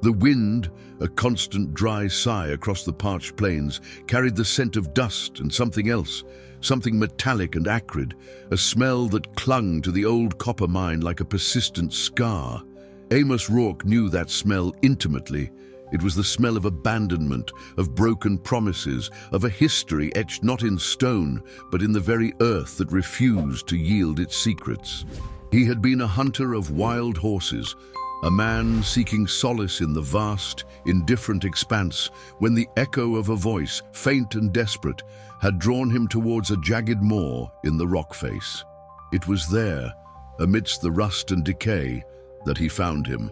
The wind, a constant dry sigh across the parched plains, carried the scent of dust and something else, something metallic and acrid, a smell that clung to the old copper mine like a persistent scar. Amos Rourke knew that smell intimately. It was the smell of abandonment, of broken promises, of a history etched not in stone, but in the very earth that refused to yield its secrets. He had been a hunter of wild horses, a man seeking solace in the vast, indifferent expanse, when the echo of a voice, faint and desperate, had drawn him towards a jagged moor in the rock face. It was there, amidst the rust and decay, that he found him,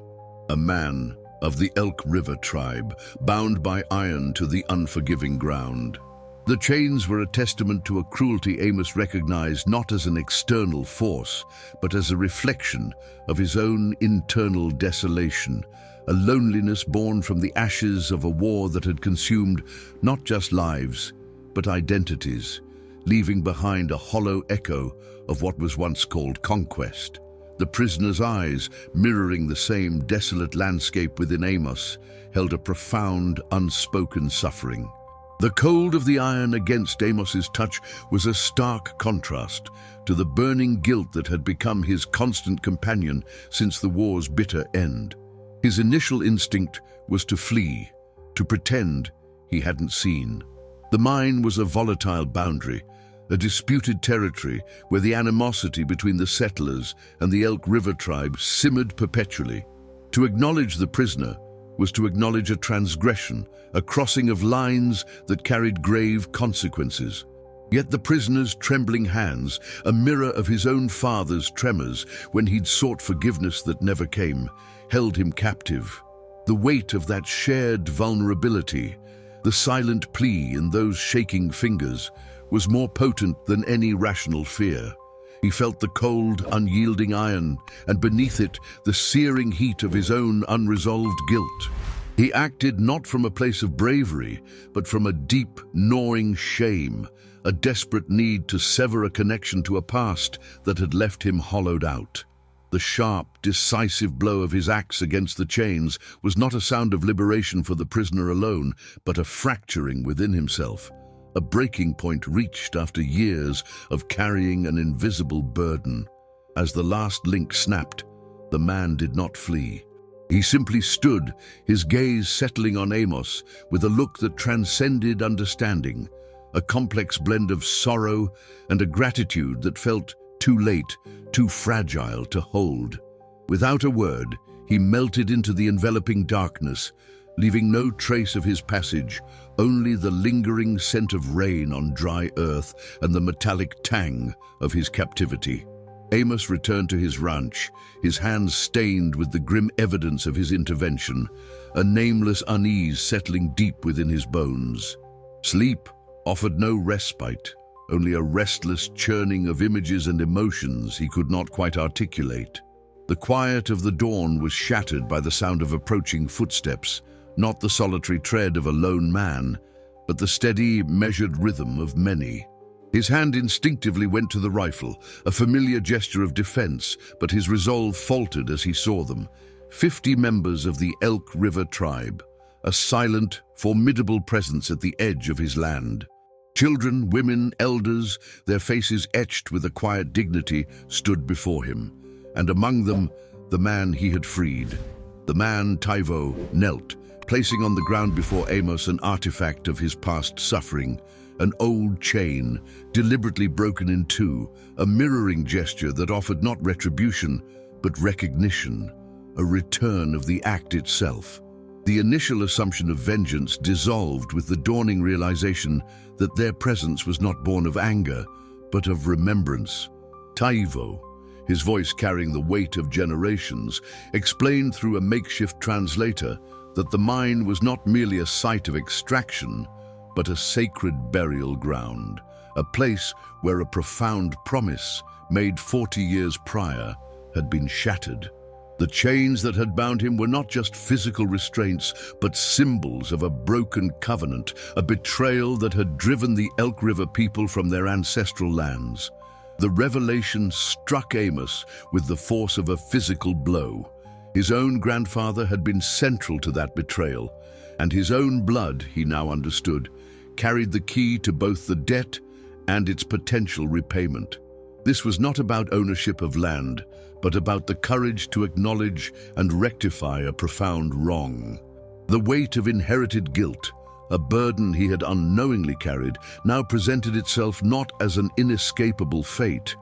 a man of the Elk River tribe, bound by iron to the unforgiving ground. The chains were a testament to a cruelty Amos recognized not as an external force, but as a reflection of his own internal desolation, a loneliness born from the ashes of a war that had consumed not just lives, but identities, leaving behind a hollow echo of what was once called conquest. The prisoner's eyes, mirroring the same desolate landscape within Amos, held a profound, unspoken suffering. The cold of the iron against Amos's touch was a stark contrast to the burning guilt that had become his constant companion since the war's bitter end. His initial instinct was to flee, to pretend he hadn't seen. The mine was a volatile boundary, a disputed territory where the animosity between the settlers and the Elk River tribe simmered perpetually. To acknowledge the prisoner was to acknowledge a transgression, a crossing of lines that carried grave consequences. Yet the prisoner's trembling hands, a mirror of his own father's tremors when he'd sought forgiveness that never came, held him captive. The weight of that shared vulnerability, the silent plea in those shaking fingers, was more potent than any rational fear. He felt the cold, unyielding iron, and beneath it, the searing heat of his own unresolved guilt. He acted not from a place of bravery, but from a deep, gnawing shame, a desperate need to sever a connection to a past that had left him hollowed out. The sharp, decisive blow of his axe against the chains was not a sound of liberation for the prisoner alone, but a fracturing within himself. A breaking point reached after years of carrying an invisible burden. As the last link snapped, the man did not flee. He simply stood, his gaze settling on Amos with a look that transcended understanding, a complex blend of sorrow and a gratitude that felt too late, too fragile to hold. Without a word, he melted into the enveloping darkness, leaving no trace of his passage, only the lingering scent of rain on dry earth and the metallic tang of his captivity. Amos returned to his ranch, his hands stained with the grim evidence of his intervention, a nameless unease settling deep within his bones. Sleep offered no respite, only a restless churning of images and emotions he could not quite articulate. The quiet of the dawn was shattered by the sound of approaching footsteps, not the solitary tread of a lone man, but the steady, measured rhythm of many. His hand instinctively went to the rifle, a familiar gesture of defense, but his resolve faltered as he saw them. 50 members of the Elk River tribe, a silent, formidable presence at the edge of his land. Children, women, elders, their faces etched with a quiet dignity, stood before him, and among them, the man he had freed. The man, Taivo, knelt, placing on the ground before Amos an artifact of his past suffering, an old chain, deliberately broken in two, a mirroring gesture that offered not retribution, but recognition, a return of the act itself. The initial assumption of vengeance dissolved with the dawning realization that their presence was not born of anger, but of remembrance. Taivo, his voice carrying the weight of generations, explained through a makeshift translator that the mine was not merely a site of extraction, but a sacred burial ground, a place where a profound promise, made 40 years prior, had been shattered. The chains that had bound him were not just physical restraints, but symbols of a broken covenant, a betrayal that had driven the Elk River people from their ancestral lands. The revelation struck Amos with the force of a physical blow. His own grandfather had been central to that betrayal, and his own blood, he now understood, carried the key to both the debt and its potential repayment. This was not about ownership of land, but about the courage to acknowledge and rectify a profound wrong. The weight of inherited guilt, a burden he had unknowingly carried, now presented itself not as an inescapable fate,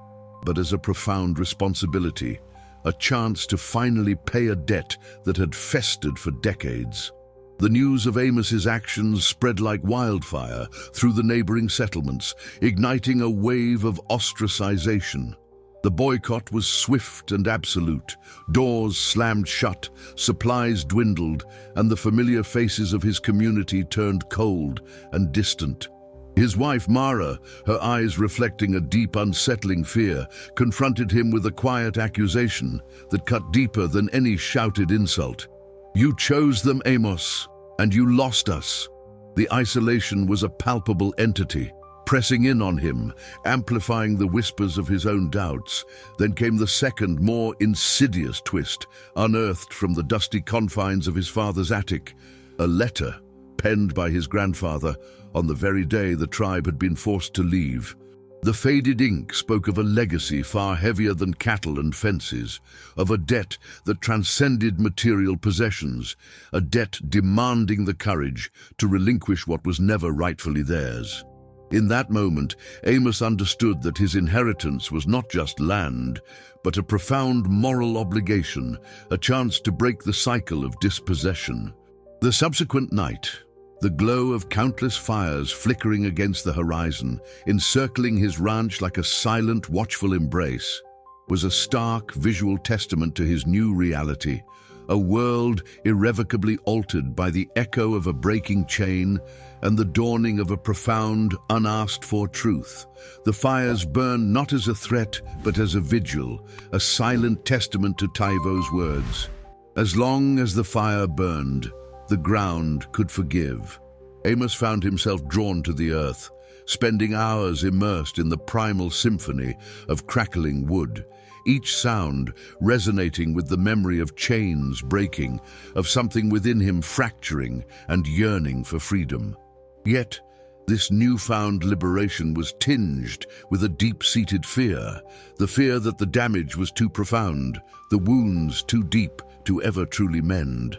but as a profound responsibility, a chance to finally pay a debt that had festered for decades. The news of Amos's actions spread like wildfire through the neighboring settlements, igniting a wave of ostracization. The boycott was swift and absolute. Doors slammed shut, supplies dwindled, and the familiar faces of his community turned cold and distant. His wife Mara, her eyes reflecting a deep, unsettling fear, confronted him with a quiet accusation that cut deeper than any shouted insult. "You chose them, Amos, and you lost us." The isolation was a palpable entity, pressing in on him, amplifying the whispers of his own doubts. Then came the second, more insidious twist, unearthed from the dusty confines of his father's attic. A letter, penned by his grandfather, on the very day the tribe had been forced to leave. The faded ink spoke of a legacy far heavier than cattle and fences, of a debt that transcended material possessions, a debt demanding the courage to relinquish what was never rightfully theirs. In that moment, Amos understood that his inheritance was not just land, but a profound moral obligation, a chance to break the cycle of dispossession. The subsequent night, the glow of countless fires flickering against the horizon, encircling his ranch like a silent, watchful embrace, was a stark visual testament to his new reality, a world irrevocably altered by the echo of a breaking chain and the dawning of a profound, unasked-for truth. The fires burned not as a threat, but as a vigil, a silent testament to Taivo's words. As long as the fire burned, the ground could forgive. Amos found himself drawn to the earth, spending hours immersed in the primal symphony of crackling wood, each sound resonating with the memory of chains breaking, of something within him fracturing and yearning for freedom. Yet, this newfound liberation was tinged with a deep-seated fear, the fear that the damage was too profound, the wounds too deep to ever truly mend.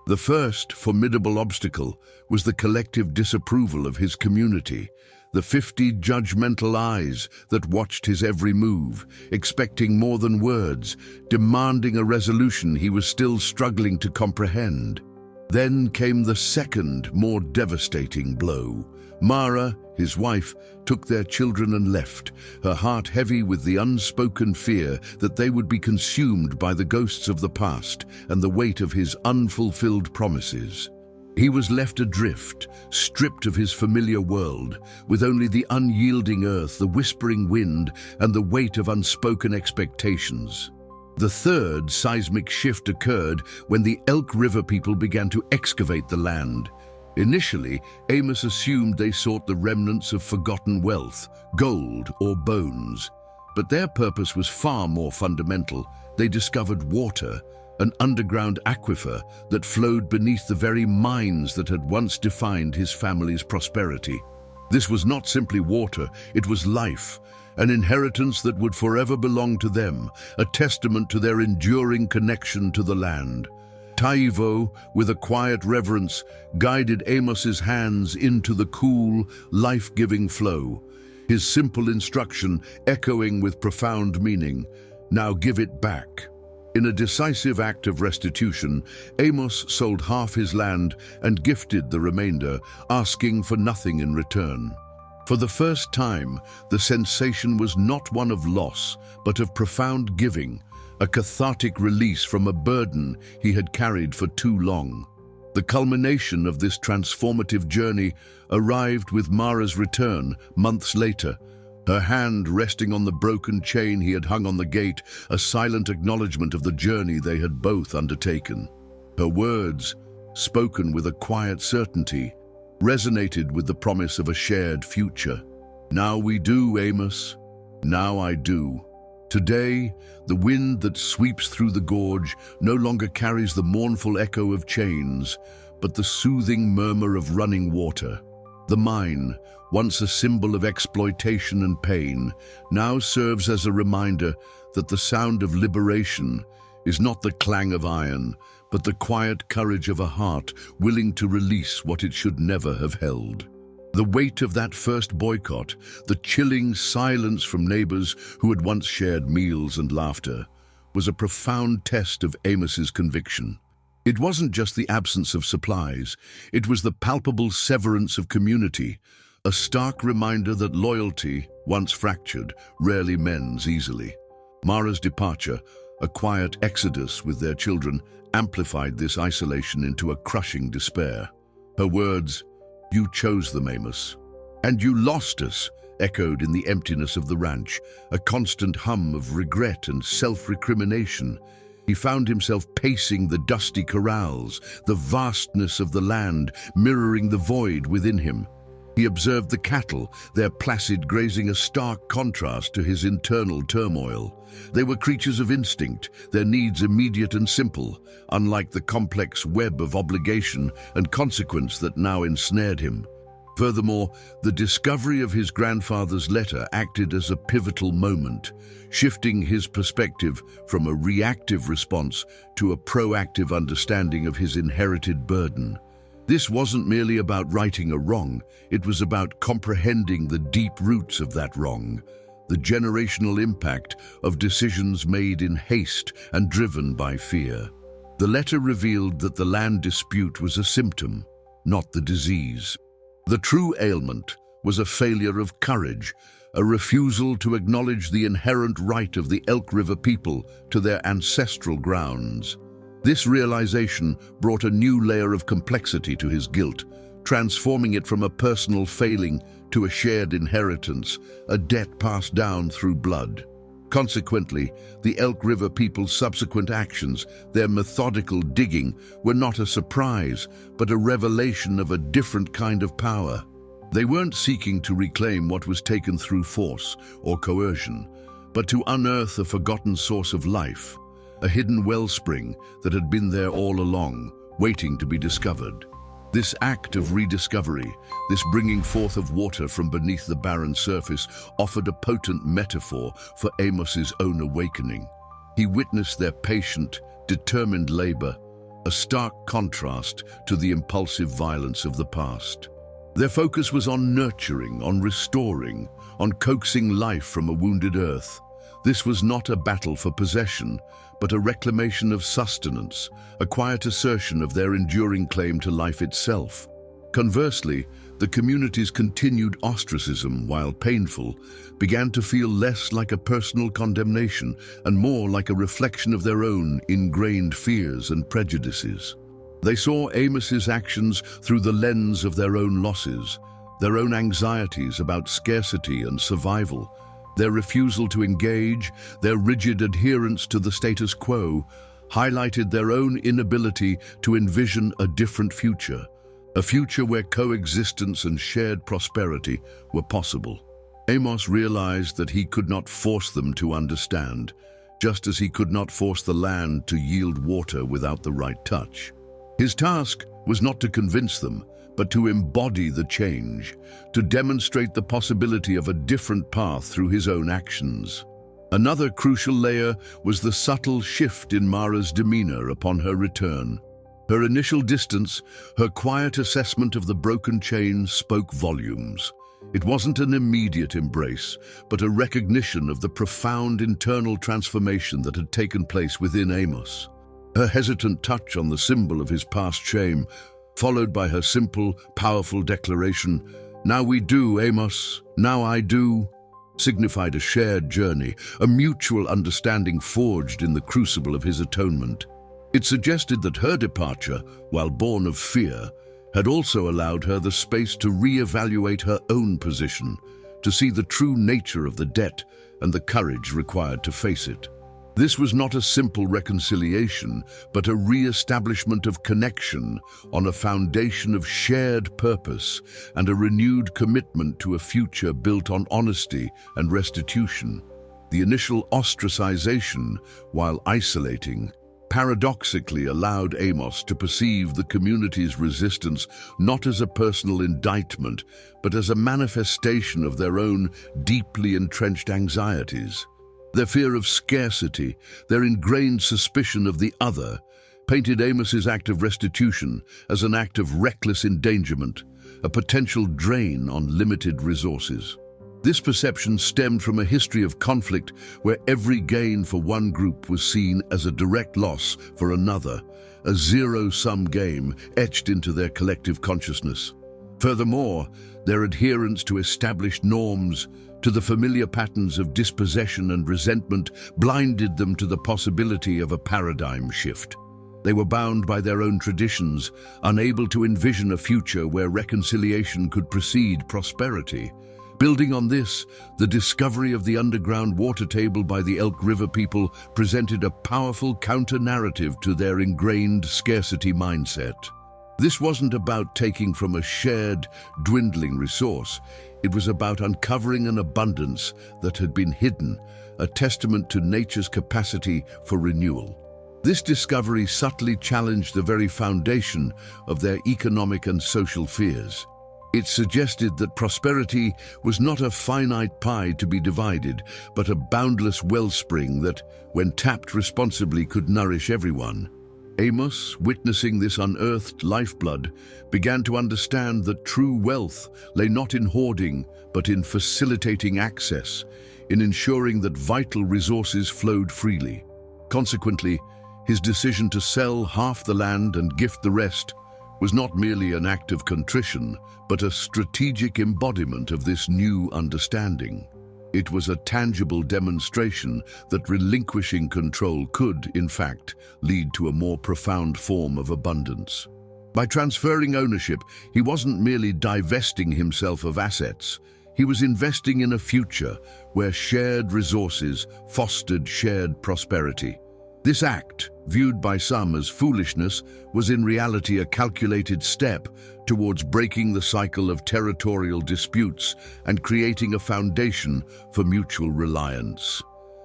The first formidable obstacle was the collective disapproval of his community, the 50 judgmental eyes that watched his every move, expecting more than words, demanding a resolution he was still struggling to comprehend. Then came the second, more devastating blow. Mara, his wife, took their children and left, her heart heavy with the unspoken fear that they would be consumed by the ghosts of the past and the weight of his unfulfilled promises. He was left adrift, stripped of his familiar world, with only the unyielding earth, the whispering wind, and the weight of unspoken expectations. The third seismic shift occurred when the Elk River people began to excavate the land. Initially, Amos assumed they sought the remnants of forgotten wealth, gold or bones. But their purpose was far more fundamental. They discovered water, an underground aquifer that flowed beneath the very mines that had once defined his family's prosperity. This was not simply water, it was life, an inheritance that would forever belong to them, a testament to their enduring connection to the land. Taivo, with a quiet reverence, guided Amos's hands into the cool, life-giving flow, his simple instruction echoing with profound meaning, "Now give it back." In a decisive act of restitution, Amos sold half his land and gifted the remainder, asking for nothing in return. For the first time, the sensation was not one of loss, but of profound giving, a cathartic release from a burden he had carried for too long. The culmination of this transformative journey arrived with Mara's return months later, her hand resting on the broken chain he had hung on the gate, a silent acknowledgement of the journey they had both undertaken. Her words, spoken with a quiet certainty, resonated with the promise of a shared future. "Now we do, Amos. Now I do." Today, the wind that sweeps through the gorge no longer carries the mournful echo of chains, but the soothing murmur of running water. The mine, once a symbol of exploitation and pain, now serves as a reminder that the sound of liberation is not the clang of iron, but the quiet courage of a heart willing to release what it should never have held. The weight of that first boycott, the chilling silence from neighbors who had once shared meals and laughter, was a profound test of Amos's conviction. It wasn't just the absence of supplies, it was the palpable severance of community, a stark reminder that loyalty, once fractured, rarely mends easily. Mara's departure, a quiet exodus with their children, amplified this isolation into a crushing despair. Her words, "You chose them, Amos, and you lost us," echoed in the emptiness of the ranch, a constant hum of regret and self-recrimination. He found himself pacing the dusty corrals, the vastness of the land mirroring the void within him. He observed the cattle, their placid grazing a stark contrast to his internal turmoil. They were creatures of instinct, their needs immediate and simple, unlike the complex web of obligation and consequence that now ensnared him. Furthermore, the discovery of his grandfather's letter acted as a pivotal moment, shifting his perspective from a reactive response to a proactive understanding of his inherited burden. This wasn't merely about righting a wrong, it was about comprehending the deep roots of that wrong, the generational impact of decisions made in haste and driven by fear. The letter revealed that the land dispute was a symptom, not the disease. The true ailment was a failure of courage, a refusal to acknowledge the inherent right of the Elk River people to their ancestral grounds. This realization brought a new layer of complexity to his guilt, transforming it from a personal failing to a shared inheritance, a debt passed down through blood. Consequently, the Elk River people's subsequent actions, their methodical digging, were not a surprise, but a revelation of a different kind of power. They weren't seeking to reclaim what was taken through force or coercion, but to unearth a forgotten source of life, a hidden wellspring that had been there all along, waiting to be discovered. This act of rediscovery, this bringing forth of water from beneath the barren surface, offered a potent metaphor for Amos's own awakening. He witnessed their patient, determined labor, a stark contrast to the impulsive violence of the past. Their focus was on nurturing, on restoring, on coaxing life from a wounded earth. This was not a battle for possession, but a reclamation of sustenance, a quiet assertion of their enduring claim to life itself. Conversely, the community's continued ostracism, while painful, began to feel less like a personal condemnation and more like a reflection of their own ingrained fears and prejudices. They saw Amos's actions through the lens of their own losses, their own anxieties about scarcity and survival. Their refusal to engage, their rigid adherence to the status quo, highlighted their own inability to envision a different future, a future where coexistence and shared prosperity were possible. Amos realized that he could not force them to understand, just as he could not force the land to yield water without the right touch. His task was not to convince them, but to embody the change, to demonstrate the possibility of a different path through his own actions. Another crucial layer was the subtle shift in Mara's demeanor upon her return. Her initial distance, her quiet assessment of the broken chain spoke volumes. It wasn't an immediate embrace, but a recognition of the profound internal transformation that had taken place within Amos. Her hesitant touch on the symbol of his past shame, followed by her simple, powerful declaration, "Now we do, Amos, now I do," signified a shared journey, a mutual understanding forged in the crucible of his atonement. It suggested that her departure, while born of fear, had also allowed her the space to re-evaluate her own position, to see the true nature of the debt and the courage required to face it. This was not a simple reconciliation, but a re-establishment of connection on a foundation of shared purpose and a renewed commitment to a future built on honesty and restitution. The initial ostracization, while isolating, paradoxically allowed Amos to perceive the community's resistance not as a personal indictment, but as a manifestation of their own deeply entrenched anxieties. Their fear of scarcity, their ingrained suspicion of the other, painted Amos's act of restitution as an act of reckless endangerment, a potential drain on limited resources. This perception stemmed from a history of conflict where every gain for one group was seen as a direct loss for another, a zero-sum game etched into their collective consciousness. Furthermore, their adherence to established norms, to the familiar patterns of dispossession and resentment, blinded them to the possibility of a paradigm shift. They were bound by their own traditions, unable to envision a future where reconciliation could precede prosperity. Building on this, the discovery of the underground water table by the Elk River people presented a powerful counter-narrative to their ingrained scarcity mindset. This wasn't about taking from a shared, dwindling resource. It was about uncovering an abundance that had been hidden, a testament to nature's capacity for renewal. This discovery subtly challenged the very foundation of their economic and social fears. It suggested that prosperity was not a finite pie to be divided, but a boundless wellspring that, when tapped responsibly, could nourish everyone. Amos, witnessing this unearthed lifeblood, began to understand that true wealth lay not in hoarding, but in facilitating access, in ensuring that vital resources flowed freely. Consequently, his decision to sell half the land and gift the rest was not merely an act of contrition, but a strategic embodiment of this new understanding. It was a tangible demonstration that relinquishing control could, in fact, lead to a more profound form of abundance. By transferring ownership, he wasn't merely divesting himself of assets. He was investing in a future where shared resources fostered shared prosperity. This act, viewed by some as foolishness, was in reality a calculated step towards breaking the cycle of territorial disputes and creating a foundation for mutual reliance.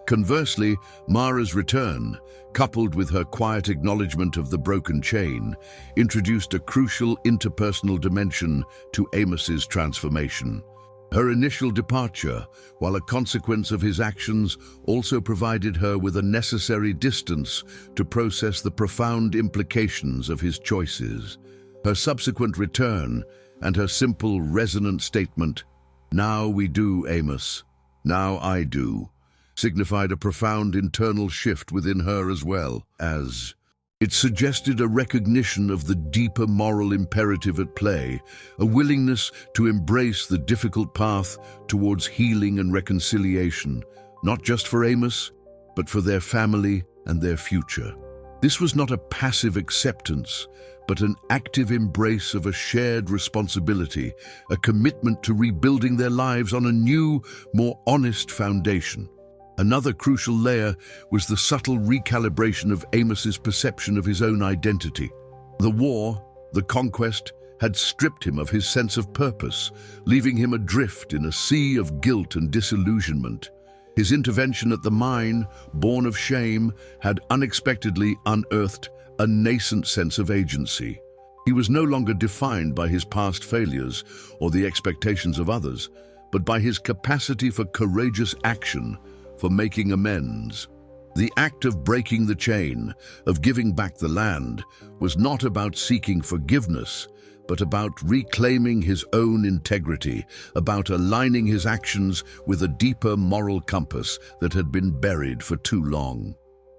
Conversely, Mara's return, coupled with her quiet acknowledgement of the broken chain, introduced a crucial interpersonal dimension to Amos's transformation. Her initial departure, while a consequence of his actions, also provided her with a necessary distance to process the profound implications of his choices. Her subsequent return and her simple, resonant statement, "Now we do, Amos, now I do," signified a profound internal shift within her as well as it suggested a recognition of the deeper moral imperative at play, a willingness to embrace the difficult path towards healing and reconciliation, not just for Amos, but for their family and their future. This was not a passive acceptance, but an active embrace of a shared responsibility, a commitment to rebuilding their lives on a new, more honest foundation. Another crucial layer was the subtle recalibration of Amos's perception of his own identity. The war, the conquest, had stripped him of his sense of purpose, leaving him adrift in a sea of guilt and disillusionment. His intervention at the mine, born of shame, had unexpectedly unearthed a nascent sense of agency. He was no longer defined by his past failures or the expectations of others, but by his capacity for courageous action, for making amends. The act of breaking the chain, of giving back the land, was not about seeking forgiveness, but about reclaiming his own integrity, about aligning his actions with a deeper moral compass that had been buried for too long.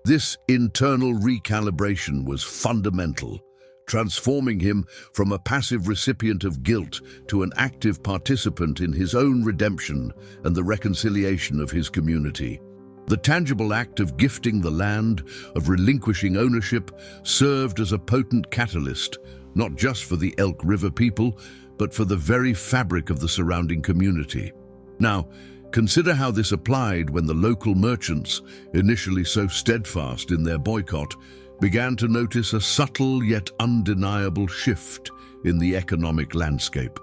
This internal recalibration was fundamental, transforming him from a passive recipient of guilt to an active participant in his own redemption and the reconciliation of his community. The tangible act of gifting the land, of relinquishing ownership, served as a potent catalyst, not just for the Elk River people, but for the very fabric of the surrounding community. Now, consider how this applied when the local merchants, initially so steadfast in their boycott, began to notice a subtle yet undeniable shift in the economic landscape.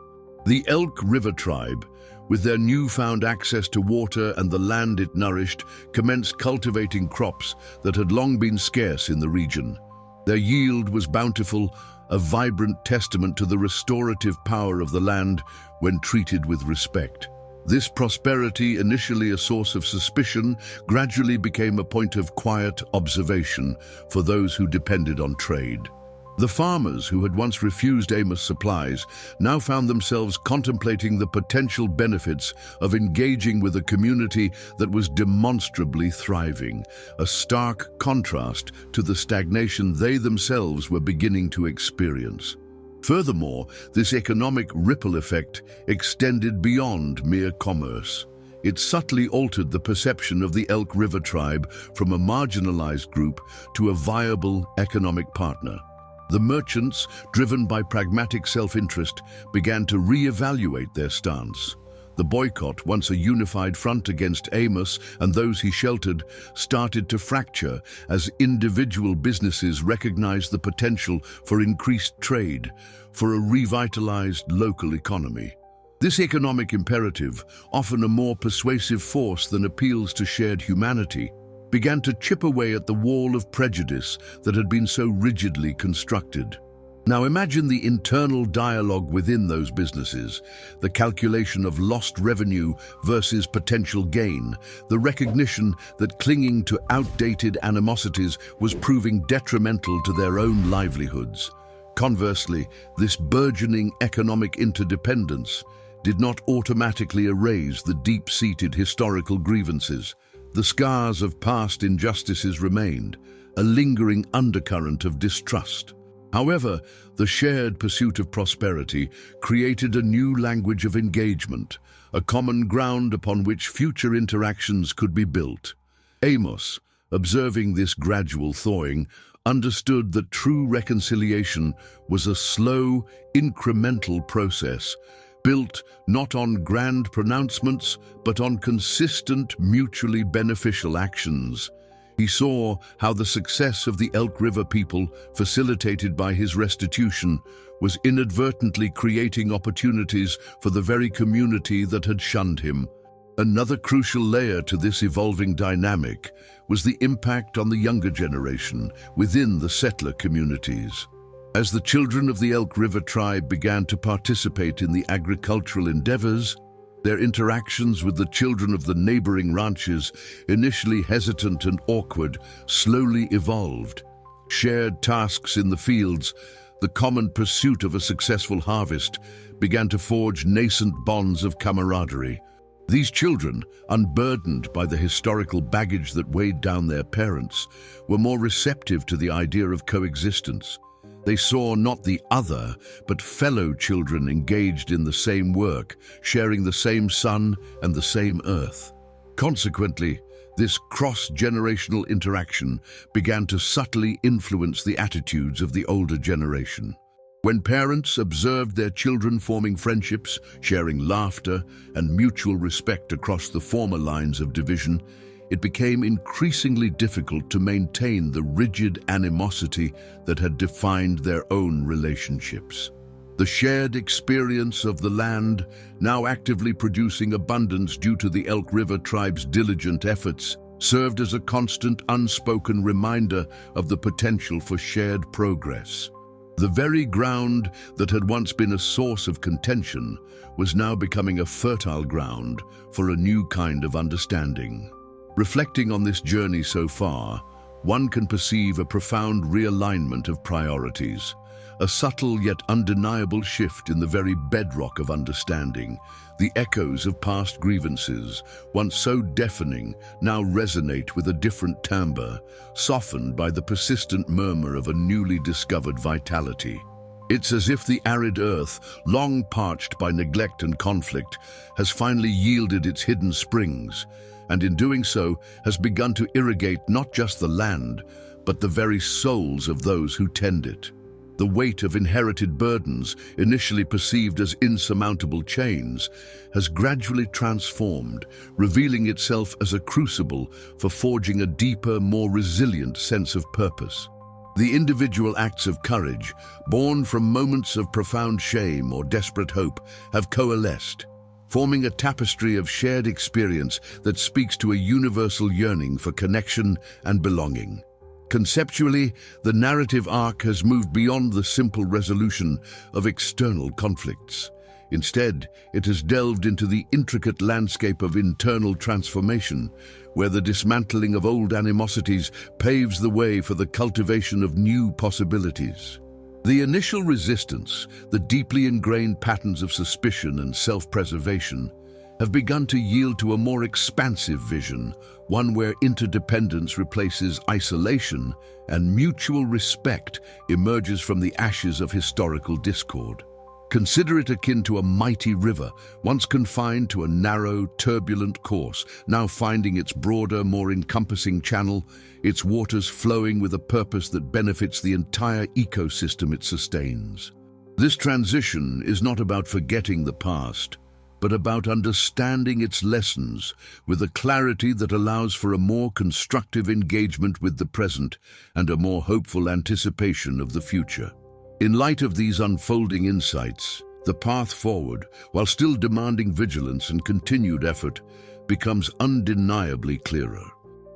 The Elk River tribe, With their newfound access to water and the land it nourished, commenced cultivating crops that had long been scarce in the region. Their yield was bountiful, a vibrant testament to the restorative power of the land when treated with respect. This prosperity, initially a source of suspicion, gradually became a point of quiet observation for those who depended on trade. The farmers who had once refused Amos supplies now found themselves contemplating the potential benefits of engaging with a community that was demonstrably thriving, a stark contrast to the stagnation they themselves were beginning to experience. Furthermore, this economic ripple effect extended beyond mere commerce. It subtly altered the perception of the Elk River tribe from a marginalized group to a viable economic partner. The merchants, driven by pragmatic self-interest, began to re-evaluate their stance. The boycott, once a unified front against Amos and those he sheltered, started to fracture as individual businesses recognized the potential for increased trade, for a revitalized local economy. This economic imperative, often a more persuasive force than appeals to shared humanity, began to chip away at the wall of prejudice that had been so rigidly constructed. Now imagine the internal dialogue within those businesses, the calculation of lost revenue versus potential gain, the recognition that clinging to outdated animosities was proving detrimental to their own livelihoods. Conversely, this burgeoning economic interdependence did not automatically erase the deep-seated historical grievances. The scars of past injustices remained, a lingering undercurrent of distrust. However, the shared pursuit of prosperity created a new language of engagement, a common ground upon which future interactions could be built. Amos, observing this gradual thawing, understood that true reconciliation was a slow, incremental process, built not on grand pronouncements, but on consistent, mutually beneficial actions. He saw how the success of the Elk River people, facilitated by his restitution, was inadvertently creating opportunities for the very community that had shunned him. Another crucial layer to this evolving dynamic was the impact on the younger generation within the settler communities. As the children of the Elk River tribe began to participate in the agricultural endeavors, their interactions with the children of the neighboring ranches, initially hesitant and awkward, slowly evolved. Shared tasks in the fields, the common pursuit of a successful harvest, began to forge nascent bonds of camaraderie. These children, unburdened by the historical baggage that weighed down their parents, were more receptive to the idea of coexistence. They saw not the other, but fellow children engaged in the same work, sharing the same sun and the same earth. Consequently, this cross-generational interaction began to subtly influence the attitudes of the older generation. When parents observed their children forming friendships, sharing laughter and mutual respect across the former lines of division, it became increasingly difficult to maintain the rigid animosity that had defined their own relationships. The shared experience of the land, now actively producing abundance due to the Elk River tribe's diligent efforts, served as a constant, unspoken reminder of the potential for shared progress. The very ground that had once been a source of contention was now becoming a fertile ground for a new kind of understanding. Reflecting on this journey so far, one can perceive a profound realignment of priorities, a subtle yet undeniable shift in the very bedrock of understanding. The echoes of past grievances, once so deafening, now resonate with a different timbre, softened by the persistent murmur of a newly discovered vitality. It's as if the arid earth, long parched by neglect and conflict, has finally yielded its hidden springs, and in doing so has begun to irrigate not just the land, but the very souls of those who tend it. The weight of inherited burdens, initially perceived as insurmountable chains, has gradually transformed, revealing itself as a crucible for forging a deeper, more resilient sense of purpose. The individual acts of courage, born from moments of profound shame or desperate hope, have coalesced, forming a tapestry of shared experience that speaks to a universal yearning for connection and belonging. Conceptually, the narrative arc has moved beyond the simple resolution of external conflicts. Instead, it has delved into the intricate landscape of internal transformation, where the dismantling of old animosities paves the way for the cultivation of new possibilities. The initial resistance, the deeply ingrained patterns of suspicion and self-preservation, have begun to yield to a more expansive vision, one where interdependence replaces isolation and mutual respect emerges from the ashes of historical discord. Consider it akin to a mighty river, once confined to a narrow, turbulent course, now finding its broader, more encompassing channel, its waters flowing with a purpose that benefits the entire ecosystem it sustains. This transition is not about forgetting the past, but about understanding its lessons with a clarity that allows for a more constructive engagement with the present and a more hopeful anticipation of the future. In light of these unfolding insights, the path forward, while still demanding vigilance and continued effort, becomes undeniably clearer.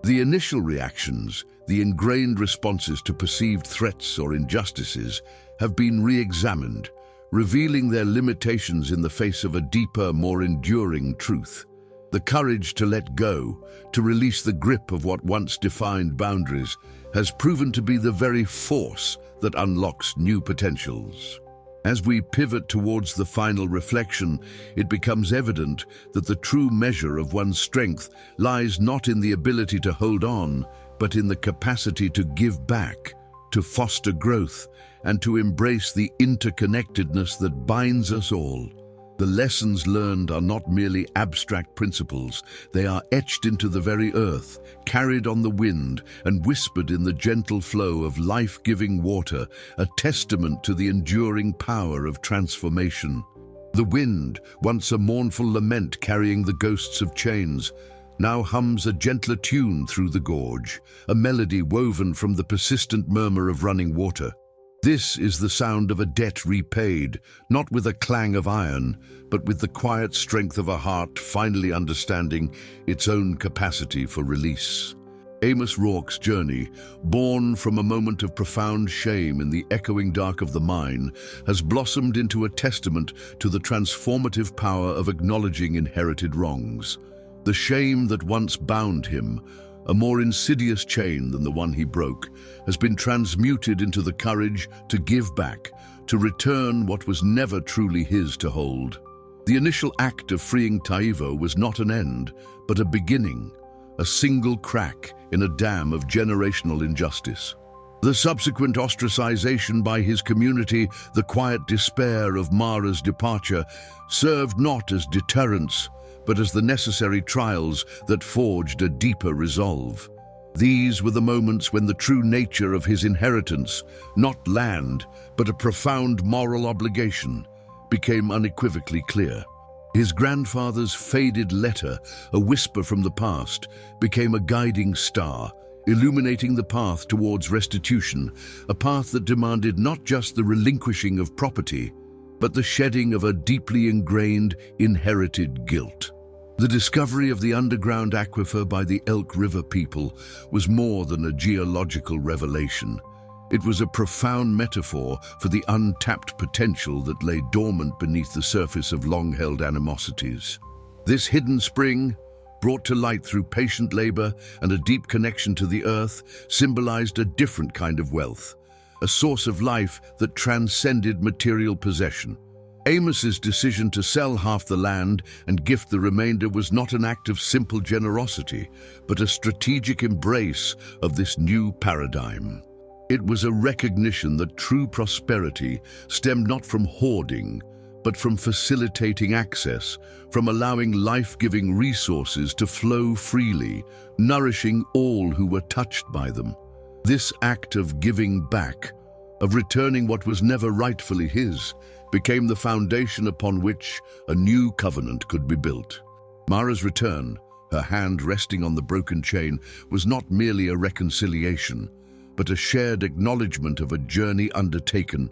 The initial reactions, the ingrained responses to perceived threats or injustices, have been re-examined, revealing their limitations in the face of a deeper, more enduring truth. The courage to let go, to release the grip of what once defined boundaries, has proven to be the very force that unlocks new potentials. As we pivot towards the final reflection, it becomes evident that the true measure of one's strength lies not in the ability to hold on, but in the capacity to give back, to foster growth, and to embrace the interconnectedness that binds us all. The lessons learned are not merely abstract principles, they are etched into the very earth, carried on the wind, and whispered in the gentle flow of life-giving water, a testament to the enduring power of transformation. The wind, once a mournful lament carrying the ghosts of chains, now hums a gentler tune through the gorge, a melody woven from the persistent murmur of running water. This is the sound of a debt repaid, not with a clang of iron, but with the quiet strength of a heart finally understanding its own capacity for release. Amos Rourke's journey, born from a moment of profound shame in the echoing dark of the mine, has blossomed into a testament to the transformative power of acknowledging inherited wrongs. The shame that once bound him, a more insidious chain than the one he broke, has been transmuted into the courage to give back, to return what was never truly his to hold. The initial act of freeing Taivo was not an end, but a beginning, a single crack in a dam of generational injustice. The subsequent ostracization by his community, the quiet despair of Mara's departure, served not as deterrence, but as the necessary trials that forged a deeper resolve. These were the moments when the true nature of his inheritance, not land, but a profound moral obligation, became unequivocally clear. His grandfather's faded letter, a whisper from the past, became a guiding star, illuminating the path towards restitution, a path that demanded not just the relinquishing of property, but the shedding of a deeply ingrained, inherited guilt. The discovery of the underground aquifer by the Elk River people was more than a geological revelation. It was a profound metaphor for the untapped potential that lay dormant beneath the surface of long-held animosities. This hidden spring, brought to light through patient labor and a deep connection to the earth, symbolized a different kind of wealth, a source of life that transcended material possession. Amos's decision to sell half the land and gift the remainder was not an act of simple generosity, but a strategic embrace of this new paradigm. It was a recognition that true prosperity stemmed not from hoarding, but from facilitating access, from allowing life-giving resources to flow freely, nourishing all who were touched by them. This act of giving back, of returning what was never rightfully his, became the foundation upon which a new covenant could be built. Mara's return, her hand resting on the broken chain, was not merely a reconciliation, but a shared acknowledgement of a journey undertaken,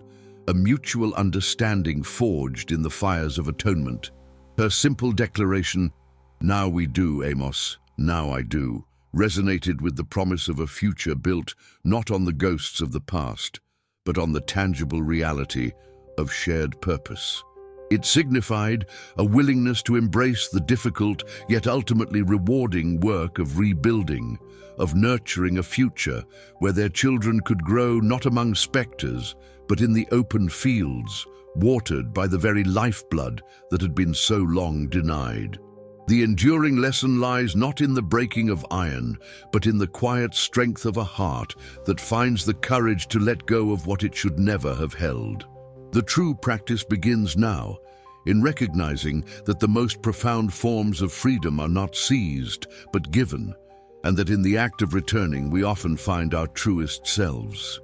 a mutual understanding forged in the fires of atonement. Her simple declaration, "Now we do, Amos, now I do," resonated with the promise of a future built not on the ghosts of the past, but on the tangible reality of shared purpose. It signified a willingness to embrace the difficult yet ultimately rewarding work of rebuilding, of nurturing a future where their children could grow not among specters, but in the open fields, watered by the very lifeblood that had been so long denied. The enduring lesson lies not in the breaking of iron, but in the quiet strength of a heart that finds the courage to let go of what it should never have held. The true practice begins now, in recognizing that the most profound forms of freedom are not seized, but given, and that in the act of returning we often find our truest selves.